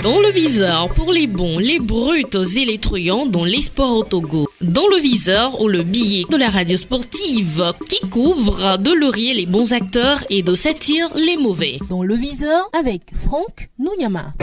Dans le viseur, pour les bons, les bruts et les truands dans les sports au Togo. Dans le viseur, ou le billet de la radio sportive qui couvre de laurier les bons acteurs et de satire les mauvais. Dans le viseur, avec Franck Nouyama.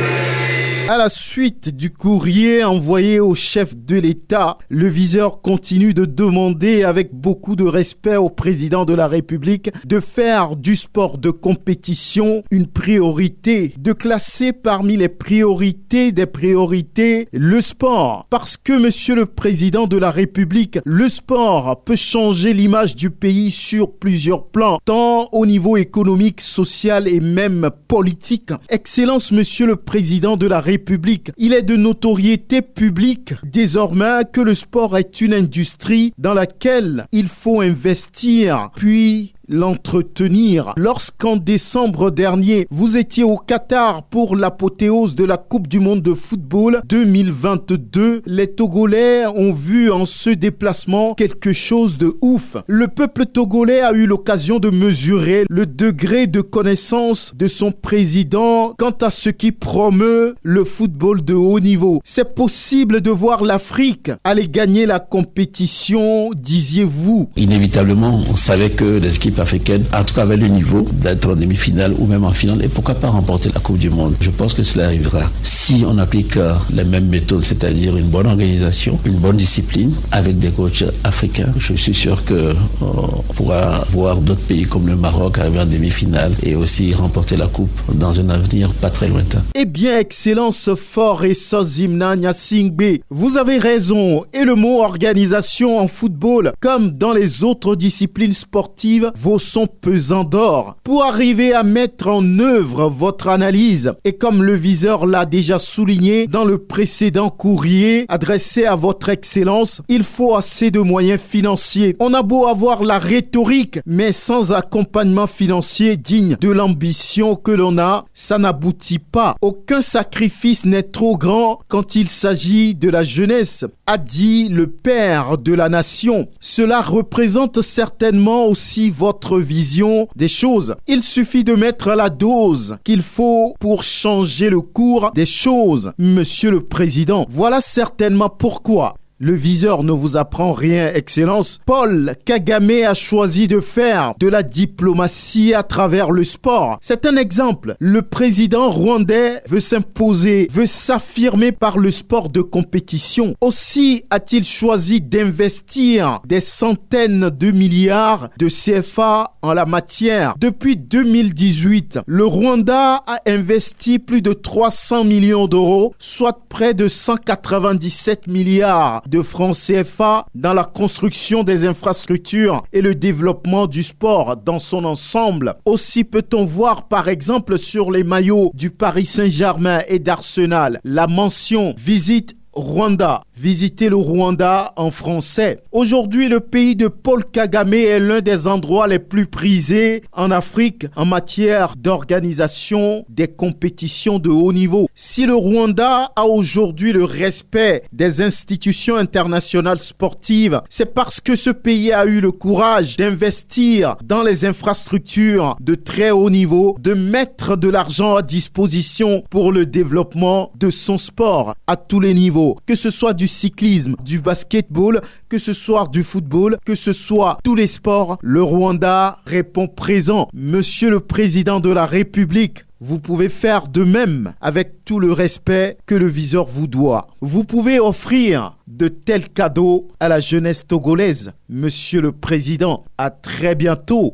À la suite du courrier envoyé au chef de l'État, le viseur continue de demander avec beaucoup de respect au président de la République de faire du sport de compétition une priorité, de classer parmi les priorités des priorités le sport. Parce que, monsieur le président de la République, le sport peut changer l'image du pays sur plusieurs plans, tant au niveau économique, social et même politique. Excellence, monsieur le président de la République, il est de notoriété publique désormais que le sport est une industrie dans laquelle il faut investir, puis l'entretenir. Lorsqu'en décembre dernier, vous étiez au Qatar pour l'apothéose de la Coupe du monde de football 2022, les Togolais ont vu en ce déplacement quelque chose de ouf. Le peuple togolais a eu l'occasion de mesurer le degré de connaissance de son président quant à ce qui promeut le football de haut niveau. C'est possible de voir l'Afrique aller gagner la compétition, disiez-vous. Inévitablement, on savait que les équipes africaine, en tout cas avait le niveau d'être en demi-finale ou même en finale, et pourquoi pas remporter la Coupe du Monde. Je pense que cela arrivera si on applique les mêmes méthodes, c'est-à-dire une bonne organisation, une bonne discipline avec des coachs africains. Je suis sûr qu'on pourra voir d'autres pays comme le Maroc arriver en demi-finale et aussi remporter la Coupe dans un avenir pas très lointain. Eh bien, Excellence Fort et Sozimna Nyasingbe, vous avez raison, et le mot organisation en football, comme dans les autres disciplines sportives, vaut son pesant d'or. Pour arriver à mettre en œuvre votre analyse, et comme le viseur l'a déjà souligné dans le précédent courrier adressé à votre excellence, il faut assez de moyens financiers. On a beau avoir la rhétorique, mais sans accompagnement financier digne de l'ambition que l'on a, ça n'aboutit pas. Aucun sacrifice n'est trop grand quand il s'agit de la jeunesse, a dit le père de la nation. Cela représente certainement aussi votre vision des choses. Il suffit de mettre la dose qu'il faut pour changer le cours des choses, monsieur le président. Voilà certainement pourquoi le viseur ne vous apprend rien, Excellence. Paul Kagame a choisi de faire de la diplomatie à travers le sport. C'est un exemple. Le président rwandais veut s'imposer, veut s'affirmer par le sport de compétition. Aussi a-t-il choisi d'investir des centaines de milliards de CFA en la matière. Depuis 2018, le Rwanda a investi plus de 300 millions d'euros, soit près de 197 milliards de francs CFA dans la construction des infrastructures et le développement du sport dans son ensemble. Aussi peut-on voir par exemple sur les maillots du Paris Saint-Germain et d'Arsenal la mention « Visite Rwanda ». Visiter le Rwanda en français. Aujourd'hui, le pays de Paul Kagame est l'un des endroits les plus prisés en Afrique en matière d'organisation des compétitions de haut niveau. Si le Rwanda a aujourd'hui le respect des institutions internationales sportives, c'est parce que ce pays a eu le courage d'investir dans les infrastructures de très haut niveau, de mettre de l'argent à disposition pour le développement de son sport à tous les niveaux, que ce soit du cyclisme, du basketball, que ce soit du football, que ce soit tous les sports, le Rwanda répond présent. Monsieur le président de la République, vous pouvez faire de même avec tout le respect que le viseur vous doit. Vous pouvez offrir de tels cadeaux à la jeunesse togolaise. Monsieur le président, à très bientôt.